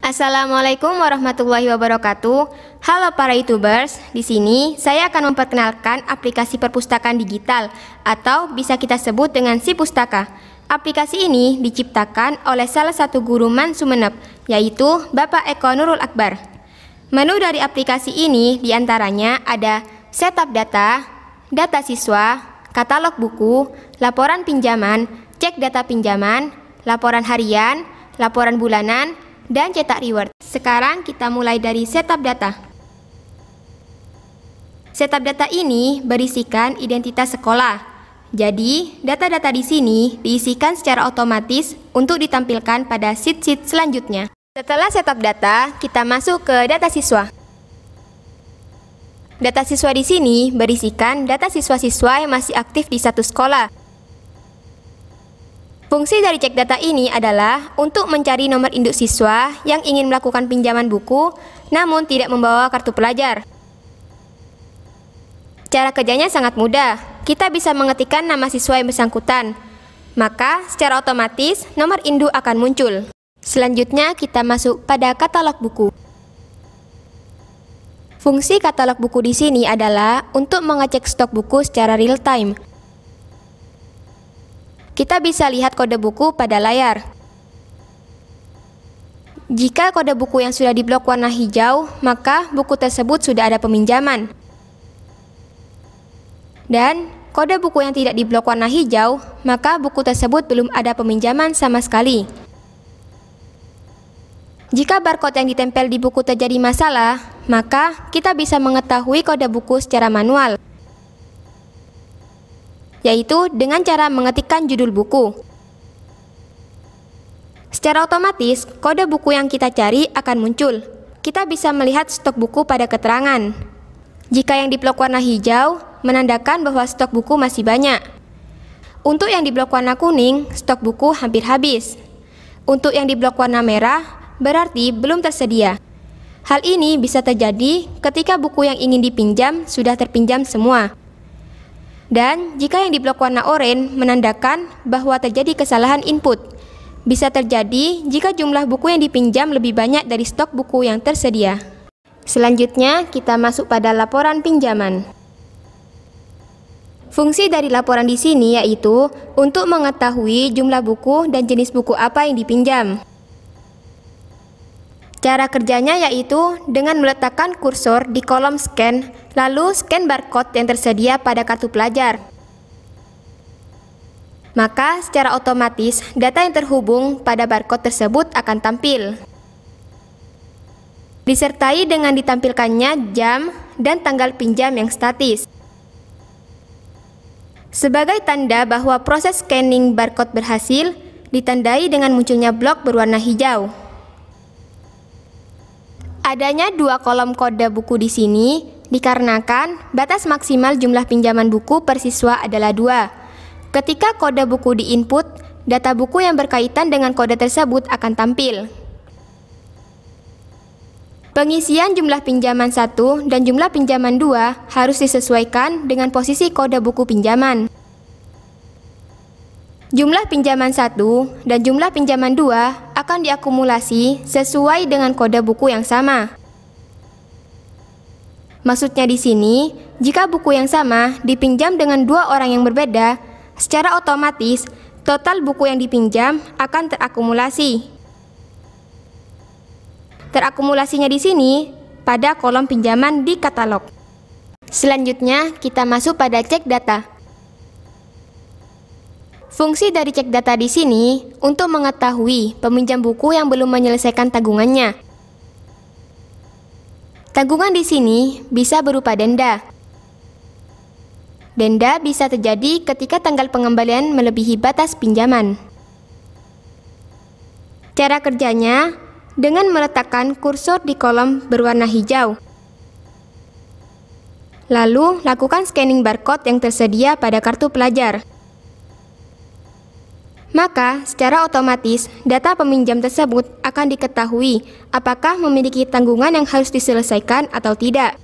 Assalamualaikum warahmatullahi wabarakatuh. Halo para YouTubers, di sini saya akan memperkenalkan aplikasi perpustakaan digital atau bisa kita sebut dengan Si Pustaka. Aplikasi ini diciptakan oleh salah satu guru MAN Sumeneb, yaitu Bapak Eko Nurul Akbar. Menu dari aplikasi ini diantaranya ada setup data, data siswa, katalog buku, laporan pinjaman, cek data pinjaman, laporan harian, laporan bulanan, dan cetak reward. Sekarang kita mulai dari setup data. Setup data ini berisikan identitas sekolah. Jadi, data-data di sini diisikan secara otomatis untuk ditampilkan pada sheet-sheet selanjutnya. Setelah setup data, kita masuk ke data siswa. Data siswa di sini berisikan data siswa-siswa yang masih aktif di satu sekolah. Fungsi dari cek data ini adalah untuk mencari nomor induk siswa yang ingin melakukan pinjaman buku namun tidak membawa kartu pelajar. Cara kerjanya sangat mudah. Kita bisa mengetikkan nama siswa yang bersangkutan, maka secara otomatis nomor induk akan muncul. Selanjutnya kita masuk pada katalog buku. Fungsi katalog buku di sini adalah untuk mengecek stok buku secara real time. Kita bisa lihat kode buku pada layar. Jika kode buku yang sudah diblok warna hijau, maka buku tersebut sudah ada peminjaman. Dan kode buku yang tidak diblok warna hijau, maka buku tersebut belum ada peminjaman sama sekali. Jika barcode yang ditempel di buku terjadi masalah, maka kita bisa mengetahui kode buku secara manual, yaitu dengan cara mengetikkan judul buku. Secara otomatis, kode buku yang kita cari akan muncul. Kita bisa melihat stok buku pada keterangan. Jika yang diblok warna hijau, menandakan bahwa stok buku masih banyak. Untuk yang diblok warna kuning, stok buku hampir habis. Untuk yang diblok warna merah, berarti belum tersedia. Hal ini bisa terjadi ketika buku yang ingin dipinjam sudah terpinjam semua. Dan jika yang diblok warna oranye menandakan bahwa terjadi kesalahan input. Bisa terjadi jika jumlah buku yang dipinjam lebih banyak dari stok buku yang tersedia. Selanjutnya kita masuk pada laporan pinjaman. Fungsi dari laporan di sini yaitu untuk mengetahui jumlah buku dan jenis buku apa yang dipinjam. Cara kerjanya yaitu dengan meletakkan kursor di kolom scan, lalu scan barcode yang tersedia pada kartu pelajar. Maka secara otomatis data yang terhubung pada barcode tersebut akan tampil. Disertai dengan ditampilkannya jam dan tanggal pinjam yang statis. Sebagai tanda bahwa proses scanning barcode berhasil, ditandai dengan munculnya blok berwarna hijau. Adanya dua kolom kode buku di sini dikarenakan batas maksimal jumlah pinjaman buku per siswa adalah 2. Ketika kode buku diinput, data buku yang berkaitan dengan kode tersebut akan tampil. Pengisian jumlah pinjaman 1 dan jumlah pinjaman 2 harus disesuaikan dengan posisi kode buku pinjaman. Jumlah pinjaman 1 dan jumlah pinjaman 2 akan diakumulasi sesuai dengan kode buku yang sama. Maksudnya di sini, jika buku yang sama dipinjam dengan 2 orang yang berbeda, secara otomatis total buku yang dipinjam akan terakumulasi. Terakumulasinya di sini pada kolom pinjaman di katalog. Selanjutnya kita masuk pada cek data. Fungsi dari cek data di sini untuk mengetahui peminjam buku yang belum menyelesaikan tanggungannya. Tanggungan di sini bisa berupa denda. Denda bisa terjadi ketika tanggal pengembalian melebihi batas pinjaman. Cara kerjanya dengan meletakkan kursor di kolom berwarna hijau. Lalu lakukan scanning barcode yang tersedia pada kartu pelajar. Maka, secara otomatis, data peminjam tersebut akan diketahui apakah memiliki tanggungan yang harus diselesaikan atau tidak.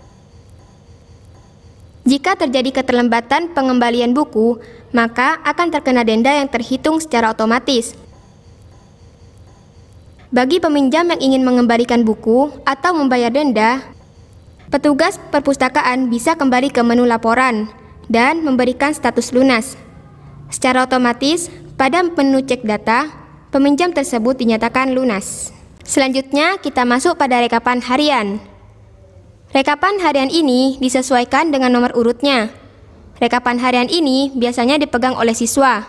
Jika terjadi keterlambatan pengembalian buku, maka akan terkena denda yang terhitung secara otomatis. Bagi peminjam yang ingin mengembalikan buku atau membayar denda, petugas perpustakaan bisa kembali ke menu laporan dan memberikan status lunas. Secara otomatis, pada menu cek data, peminjam tersebut dinyatakan lunas. Selanjutnya, kita masuk pada rekapan harian. Rekapan harian ini disesuaikan dengan nomor urutnya. Rekapan harian ini biasanya dipegang oleh siswa,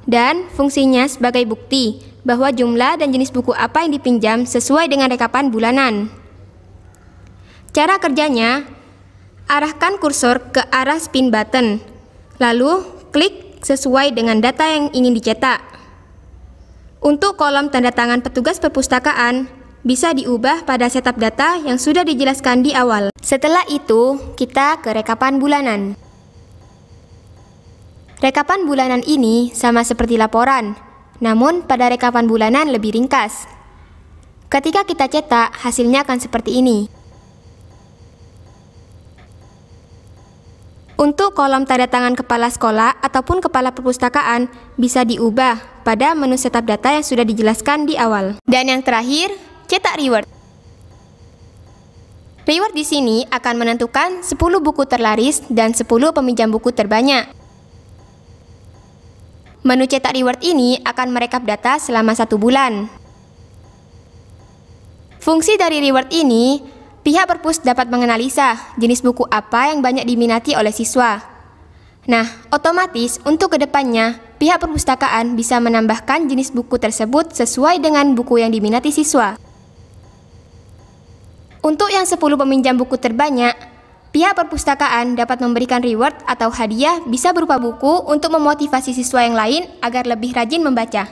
dan fungsinya sebagai bukti bahwa jumlah dan jenis buku apa yang dipinjam sesuai dengan rekapan bulanan. Cara kerjanya, arahkan kursor ke arah spin button, lalu klik sesuai dengan data yang ingin dicetak. Untuk kolom tanda tangan petugas perpustakaan, bisa diubah pada setup data yang sudah dijelaskan di awal. Setelah itu, kita ke rekapan bulanan. Rekapan bulanan ini sama seperti laporan, namun pada rekapan bulanan lebih ringkas. Ketika kita cetak, hasilnya akan seperti ini. Untuk kolom tanda tangan kepala sekolah ataupun kepala perpustakaan bisa diubah pada menu setup data yang sudah dijelaskan di awal. Dan yang terakhir, cetak reward. Reward di sini akan menentukan 10 buku terlaris dan 10 peminjam buku terbanyak. Menu cetak reward ini akan merekap data selama 1 bulan. Fungsi dari reward ini, pihak perpus dapat menganalisa jenis buku apa yang banyak diminati oleh siswa. Nah, otomatis untuk kedepannya, pihak perpustakaan bisa menambahkan jenis buku tersebut sesuai dengan buku yang diminati siswa. Untuk yang 10 peminjam buku terbanyak, pihak perpustakaan dapat memberikan reward atau hadiah bisa berupa buku untuk memotivasi siswa yang lain agar lebih rajin membaca.